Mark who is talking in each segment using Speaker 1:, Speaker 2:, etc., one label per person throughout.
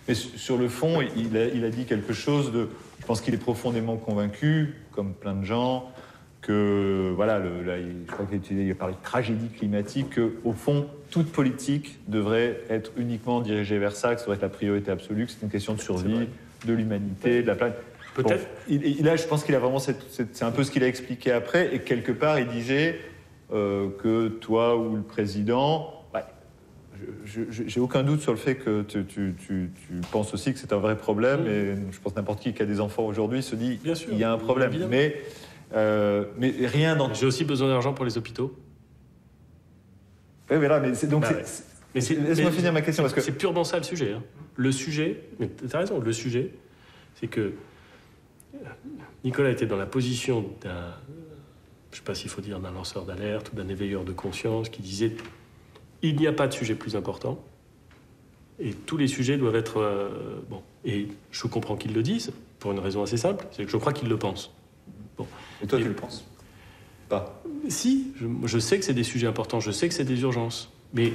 Speaker 1: Mais sur le fond, il a dit quelque chose de... Je pense qu'il est profondément convaincu, comme plein de gens, que, voilà, je crois qu'il a parlé de tragédie climatique, qu'au fond, toute politique devrait être uniquement dirigée vers ça, que ça devrait être la priorité absolue, que c'est une question de survie de l'humanité, de la planète.
Speaker 2: Peut-être.
Speaker 1: Bon, je pense qu'il a vraiment... C'est un peu ce qu'il a expliqué après, et quelque part, il disait que toi ou le président... J'ai aucun doute sur le fait que tu penses aussi que c'est un vrai problème, et je pense que n'importe qui a des enfants aujourd'hui se dit qu'il y a un problème. Mais rien dans...
Speaker 2: J'ai aussi besoin d'argent pour les hôpitaux.
Speaker 1: Oui, mais là, laisse-moi finir ma question. Parce que...
Speaker 2: C'est purement ça le sujet. Hein. Le sujet, mais tu as raison, le sujet, c'est que Nicolas était dans la position d'un, je ne sais pas s'il faut dire d'un lanceur d'alerte ou d'un éveilleur de conscience qui disait il n'y a pas de sujet plus important et tous les sujets doivent être... bon. Et je comprends qu'ils le disent pour une raison assez simple, c'est que je crois qu'ils le pensent. Bon.
Speaker 1: Et toi, tu le penses pas?
Speaker 2: Si, je sais que c'est des sujets importants, je sais que c'est des urgences. Mais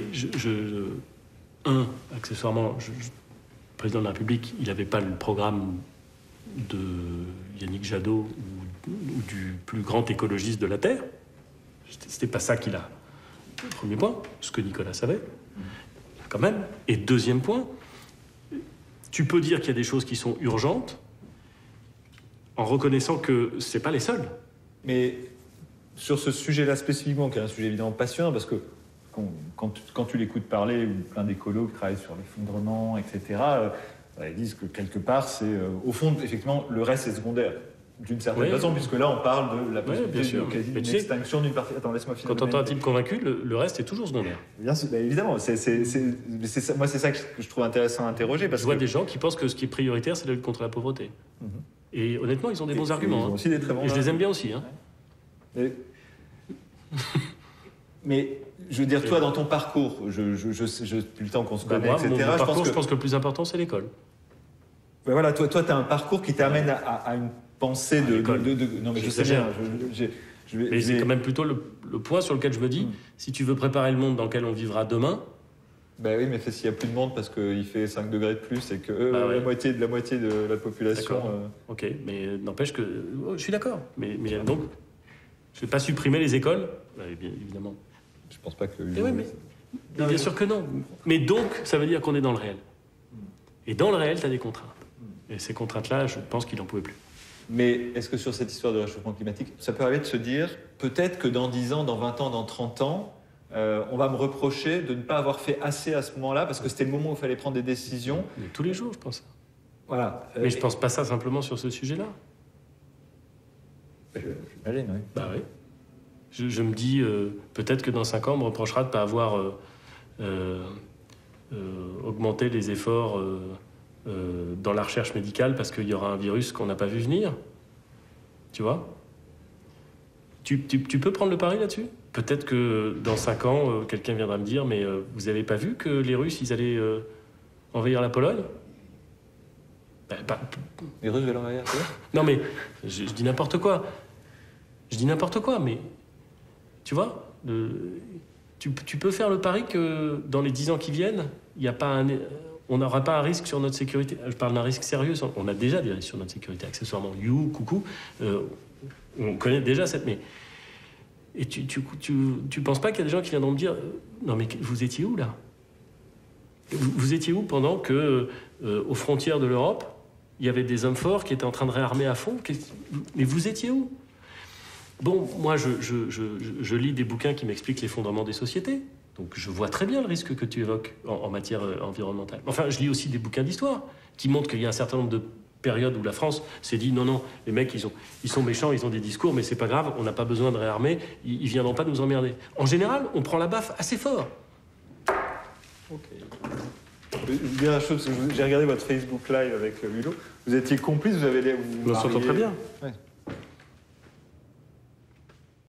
Speaker 2: accessoirement, le président de la République, il n'avait pas le programme de Yannick Jadot ou du plus grand écologiste de la Terre. C'était pas ça qu'il a. Premier point, ce que Nicolas savait, quand même. Et deuxième point, tu peux dire qu'il y a des choses qui sont urgentes en reconnaissant que c'est pas les seules.
Speaker 1: Mais sur ce sujet-là spécifiquement, qui est un sujet évidemment passionnant, parce que quand tu l'écoutes parler, ou plein d'écolos qui travaillent sur l'effondrement, etc., ils disent que quelque part, c'est au fond, effectivement, le reste est secondaire. D'une certaine façon, puisque là, on parle de la possibilité de quasi d'une extinction d'une partie... Attends, laisse-moi finir.
Speaker 2: Quand on entend un type convaincu, le reste est toujours secondaire.
Speaker 1: Bien sûr, évidemment. Moi, c'est ça que je trouve intéressant à interroger. Parce
Speaker 2: je vois des gens qui pensent que ce qui est prioritaire, c'est la lutte contre la pauvreté. Et honnêtement, ils ont des bons arguments.
Speaker 1: Ils ont aussi des très bons arguments.
Speaker 2: Je les aime bien aussi. Hein.
Speaker 1: Mais, je veux dire, toi, dans ton parcours, depuis le temps qu'on se connaît, etc.
Speaker 2: Je pense que le plus important, c'est l'école.
Speaker 1: Ben voilà, toi, tu as un parcours qui t'amène à une pensée de... Non, mais je sais bien.
Speaker 2: Mais c'est quand même plutôt le point sur lequel je me dis, si tu veux préparer le monde dans lequel on vivra demain...
Speaker 1: Ben oui, mais s'il n'y a plus de monde parce qu'il fait 5 degrés de plus et que la moitié de la population...
Speaker 2: Ok, mais n'empêche que... je suis d'accord. Mais donc, je ne vais pas supprimer les écoles, bien évidemment.
Speaker 1: Je pense pas que...
Speaker 2: mais bien sûr que non. Mais donc, ça veut dire qu'on est dans le réel. Et dans le réel, tu as des contraintes. Et ces contraintes-là, je pense qu'il n'en pouvait plus.
Speaker 1: Mais est-ce que sur cette histoire de réchauffement climatique, ça peut arriver de se dire, peut-être que dans 10 ans, dans 20 ans, dans 30 ans, on va me reprocher de ne pas avoir fait assez à ce moment-là, parce que c'était le moment où il fallait prendre des décisions.
Speaker 2: Mais tous les jours, je pense.
Speaker 1: Voilà.
Speaker 2: Mais je ne pense pas ça simplement sur ce sujet-là.
Speaker 1: J'imagine, oui.
Speaker 2: Bah oui. Je me dis, peut-être que dans 5 ans, on me reprochera de ne pas avoir augmenté les efforts... dans la recherche médicale parce qu'il y aura un virus qu'on n'a pas vu venir. Tu vois ? Tu peux prendre le pari là-dessus ? Peut-être que dans 5 ans, quelqu'un viendra me dire « Mais vous n'avez pas vu que les Russes, ils allaient envahir la Pologne ?»
Speaker 1: Les Russes veulent envahir quoi ?
Speaker 2: Non mais, je dis n'importe quoi. Je dis n'importe quoi, mais... Tu vois ? Tu peux faire le pari que dans les 10 ans qui viennent, il n'y a pas un... On n'aura pas un risque sur notre sécurité. Je parle d'un risque sérieux. On a déjà des risques sur notre sécurité, accessoirement. Coucou. On connaît déjà cette... Mais... Et tu penses pas qu'il y a des gens qui viendront me dire « Non, mais vous étiez où, là ? Vous étiez où pendant que, aux frontières de l'Europe, il y avait des hommes forts qui étaient en train de réarmer à fond ? Mais vous étiez où ? Bon, moi, je lis des bouquins qui m'expliquent l'effondrement des sociétés. Donc je vois très bien le risque que tu évoques en matière environnementale. Enfin, je lis aussi des bouquins d'histoire qui montrent qu'il y a un certain nombre de périodes où la France s'est dit non, les mecs, ils sont méchants, ils ont des discours, mais c'est pas grave, on n'a pas besoin de réarmer, ils viendront pas nous emmerder. En général, on prend la baffe assez fort.
Speaker 1: Ok. Dernière chose, j'ai regardé votre Facebook Live avec Hulot. Vous étiez complice, vous avez...
Speaker 2: On s'entend très bien.
Speaker 1: Ouais.